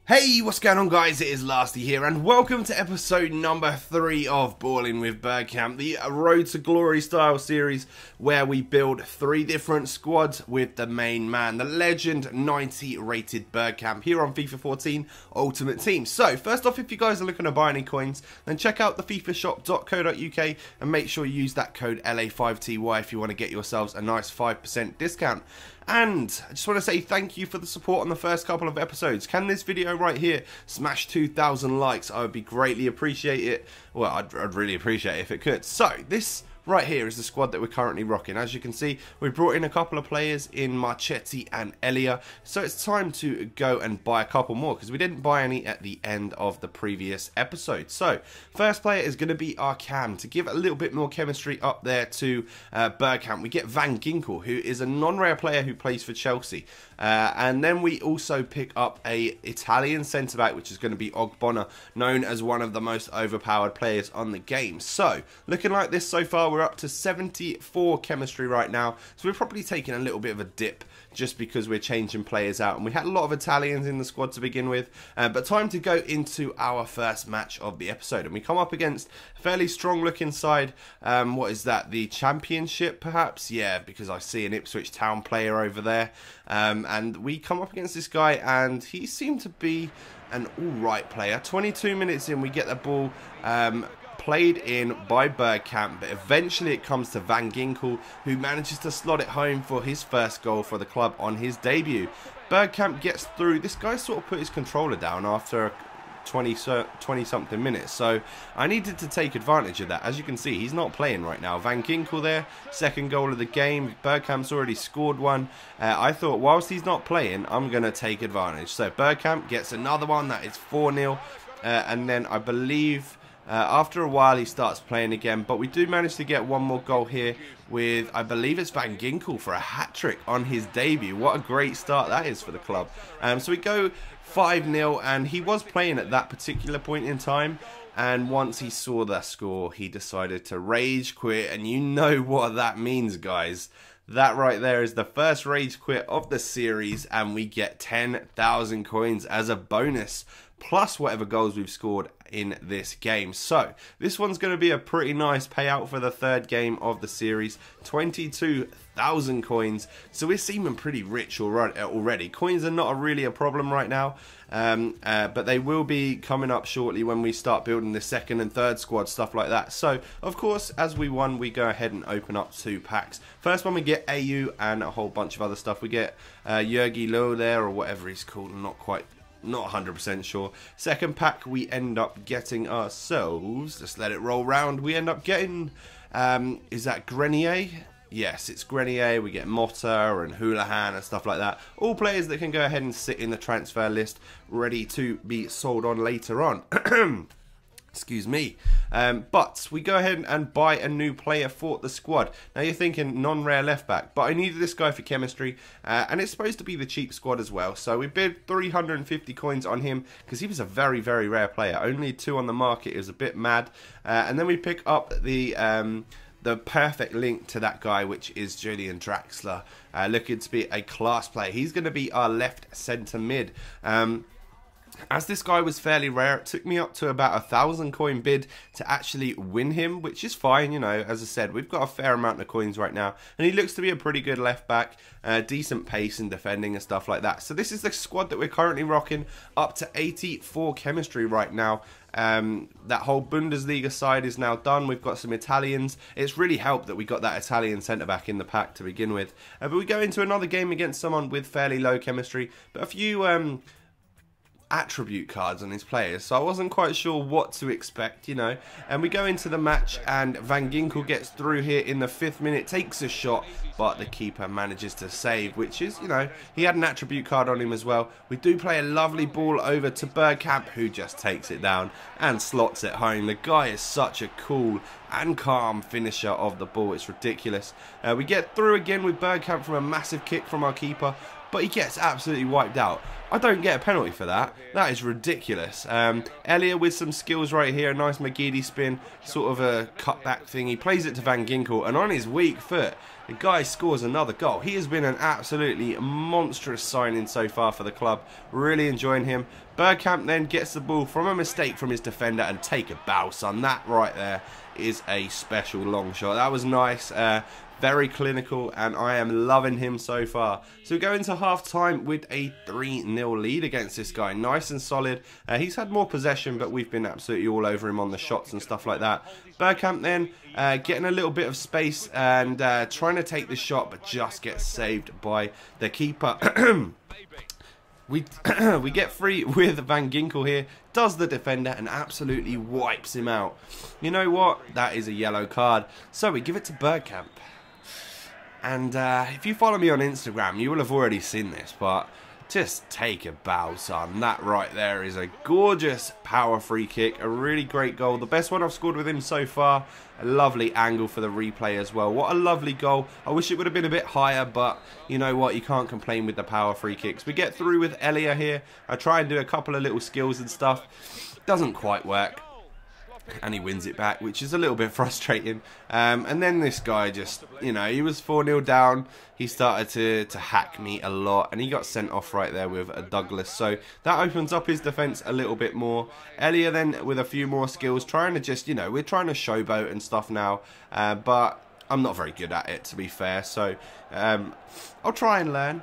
Hey, what's going on guys, it is Lasty here and welcome to episode number 3 of Balling with Bergkamp, the Road to Glory style series where we build 3 different squads with the main man, the legend 90 rated Bergkamp here on FIFA 14 Ultimate Team. So first off, if you guys are looking to buy any coins, then check out the fifashop.co.uk and make sure you use that code LA5TY if you want to get yourselves a nice 5% discount. And I just want to say thank you for the support on the first couple of episodes. Can this video right here smash 2,000 likes? I would be greatly appreciate it. Well, I'd really appreciate it if it could. So this right here is the squad that we're currently rocking. As you can see, we brought in a couple of players in Marchetti and Elia. So it's time to go and buy a couple more because we didn't buy any at the end of the previous episode. So first player is going to be our Cam to give a little bit more chemistry up there to Bergkamp. We get Van Ginkel, who is a non-rare player who plays for Chelsea. And then we also pick up a Italian centre-back, which is going to be Ogbonna, known as one of the most overpowered players on the game. So looking like this so far, we're up to 74 chemistry right now, so we're probably taking a little bit of a dip just because we're changing players out, and we had a lot of Italians in the squad to begin with, but time to go into our first match of the episode, and we come up against a fairly strong looking side. What is that, the Championship perhaps? Yeah, because I see an Ipswich Town player over there, and we come up against this guy and he seemed to be an alright player. 22 minutes in, we get the ball played in by Bergkamp, but eventually it comes to Van Ginkel, who manages to slot it home for his first goal for the club on his debut. Bergkamp gets through. This guy sort of put his controller down after 20 something minutes, so I needed to take advantage of that. As you can see, he's not playing right now. Van Ginkel there, second goal of the game. Bergkamp's already scored one. I thought whilst he's not playing, I'm going to take advantage. So Bergkamp gets another one. That is 4-0, and then I believe after a while he starts playing again, but we do manage to get one more goal here with, I believe it's Van Ginkel for a hat-trick on his debut. What a great start that is for the club. So we go 5-0, and he was playing at that particular point in time, and once he saw the score he decided to rage quit, and you know what that means, guys. That right there is the first rage quit of the series, and we get 10,000 coins as a bonus, plus whatever goals we've scored in this game. So this one's going to be a pretty nice payout for the third game of the series. 22,000 coins, so we're seeming pretty rich already. Coins are not really a problem right now, but they will be coming up shortly when we start building the second and third squad, stuff like that. So of course, as we won, we go ahead and open up 2 packs. First one we get AU and a whole bunch of other stuff. We get Jurgi Low there, or whatever he's called. I'm not 100% sure. Second pack we end up getting ourselves, just let it roll round, we end up getting is that Grenier? Yes, it's Grenier. We get Motta and Houlihan and stuff like that. All players that can go ahead and sit in the transfer list, ready to be sold on later on. Excuse me. But we go ahead and buy a new player for the squad. Now you're thinking non-rare left back, but I needed this guy for chemistry, and it's supposed to be the cheap squad as well. So we bid 350 coins on him because he was a very, very rare player. Only 2 on the market. It was a bit mad. And then we pick up the perfect link to that guy, which is Julian Draxler, looking to be a class player. He's going to be our left centre mid. As this guy was fairly rare, it took me up to about 1,000 coin bid to actually win him, which is fine. You know, as I said, we've got a fair amount of coins right now, and he looks to be a pretty good left back, decent pace and defending and stuff like that. So this is the squad that we're currently rocking, up to 84 chemistry right now. That whole Bundesliga side is now done. We've got some Italians. It's really helped that we got that Italian centre-back in the pack to begin with. But we go into another game against someone with fairly low chemistry, but a few attribute cards on his players, so I wasn't quite sure what to expect, you know. And we go into the match, and Van Ginkel gets through here in the 5th minute, takes a shot, but the keeper manages to save, which is, you know, he had an attribute card on him as well. We do play a lovely ball over to Bergkamp, who just takes it down and slots it home. The guy is such a cool and calm finisher of the ball. It's ridiculous. We get through again with Bergkamp from a massive kick from our keeper, but he gets absolutely wiped out. I don't get a penalty for that. That is ridiculous. Elia with some skills right here. A nice McGeady spin, sort of a cutback thing. He plays it to Van Ginkel, and on his weak foot, the guy scores another goal. He has been an absolutely monstrous signing so far for the club. Really enjoying him. Bergkamp then gets the ball from a mistake from his defender and take a bow, son. That right there is a special long shot. That was nice. Very clinical, and I am loving him so far. So we go into half-time with a 3-0 lead against this guy. Nice and solid. He's had more possession, but we've been absolutely all over him on the shots and stuff like that. Bergkamp then getting a little bit of space and trying to take the shot, but just gets saved by the keeper. We get free with Van Ginkel here, does the defender and absolutely wipes him out. You know what? That is a yellow card. So we give it to Bergkamp. And if you follow me on Instagram, you will have already seen this, but just take a bow, son. That right there is a gorgeous power free kick. A really great goal. The best one I've scored with him so far. A lovely angle for the replay as well. What a lovely goal. I wish it would have been a bit higher, but you know what? You can't complain with the power free kicks. We get through with Elia here. I try and do a couple of little skills and stuff. Doesn't quite work. And he wins it back, which is a little bit frustrating. And then this guy just, you know, he was 4-0 down. He started to hack me a lot, and he got sent off right there with a Douglas. So that opens up his defence a little bit more. Elia then with a few more skills, trying to just, you know, we're trying to showboat and stuff now. But I'm not very good at it, to be fair. So I'll try and learn.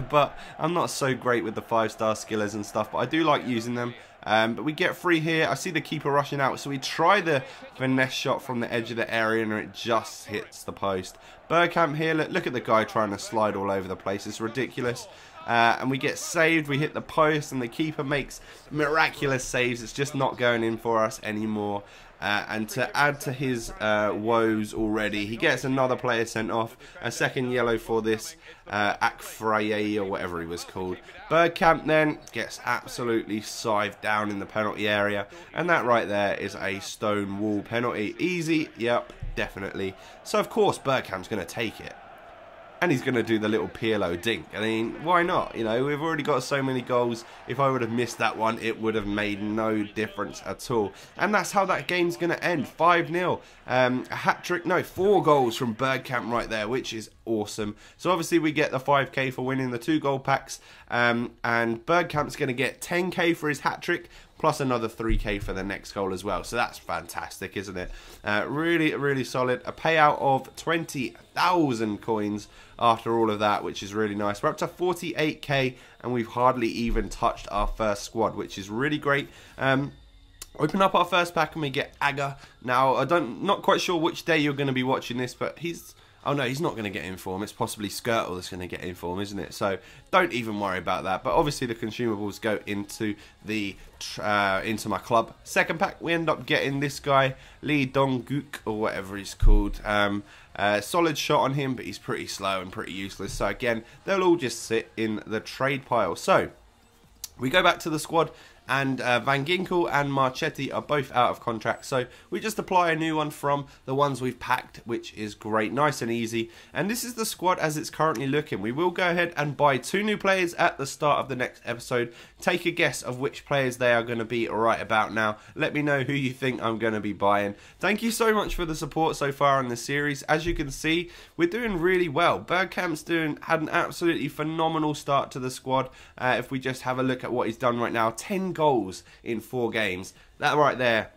But I'm not so great with the 5-star skillers and stuff. But I do like using them. But we get free here. I see the keeper rushing out, so we try the finesse shot from the edge of the area, and it just hits the post. Bergkamp here, look at the guy trying to slide all over the place. It's ridiculous. And we get saved. We hit the post, and the keeper makes miraculous saves. It's just not going in for us anymore. And to add to his woes already, he gets another player sent off. A second yellow for this Akfraye or whatever he was called. Bergkamp then gets absolutely scythed down in the penalty area. And that right there is a stone wall penalty. Easy, yep, definitely. So of course Bergkamp's going to take it. And he's going to do the little Pirlo dink. I mean, why not? You know, we've already got so many goals. If I would have missed that one, it would have made no difference at all. And that's how that game's going to end. 5-0. A hat-trick, no, 4 goals from Bergkamp right there, which is awesome. So obviously we get the 5k for winning the 2 goal packs. And Bergkamp's going to get 10k for his hat-trick. Plus another 3k for the next goal as well. So that's fantastic, isn't it? Really, really solid. A payout of 20,000 coins after all of that, which is really nice. We're up to 48k, and we've hardly even touched our first squad, which is really great. Open up our first pack, and we get Aga. Now, not quite sure which day you're going to be watching this, but he's... Oh no, he's not going to get in form. It's possibly Skirtle that's going to get in form, isn't it? So don't even worry about that. But obviously the consumables go into the into my club. Second pack, we end up getting this guy, Lee Dong-gook, or whatever he's called. Solid shot on him, but he's pretty slow and pretty useless. So again, they'll all just sit in the trade pile. So we go back to the squad. And Van Ginkel and Marchetti are both out of contract, so we just apply a new one from the ones we've packed, which is great, nice and easy. And this is the squad as it's currently looking. We will go ahead and buy 2 new players at the start of the next episode. Take a guess of which players they are going to be right about now. Let me know who you think I'm going to be buying. Thank you so much for the support so far in the series. As you can see, we're doing really well. Bergkamp's had an absolutely phenomenal start to the squad. If we just have a look at what he's done right now, 10 goals in 4 games. That right there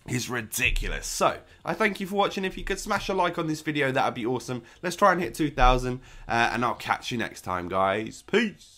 is ridiculous. So I thank you for watching. If you could smash a like on this video, that would be awesome. Let's try and hit 2,000 and I'll catch you next time, guys. Peace.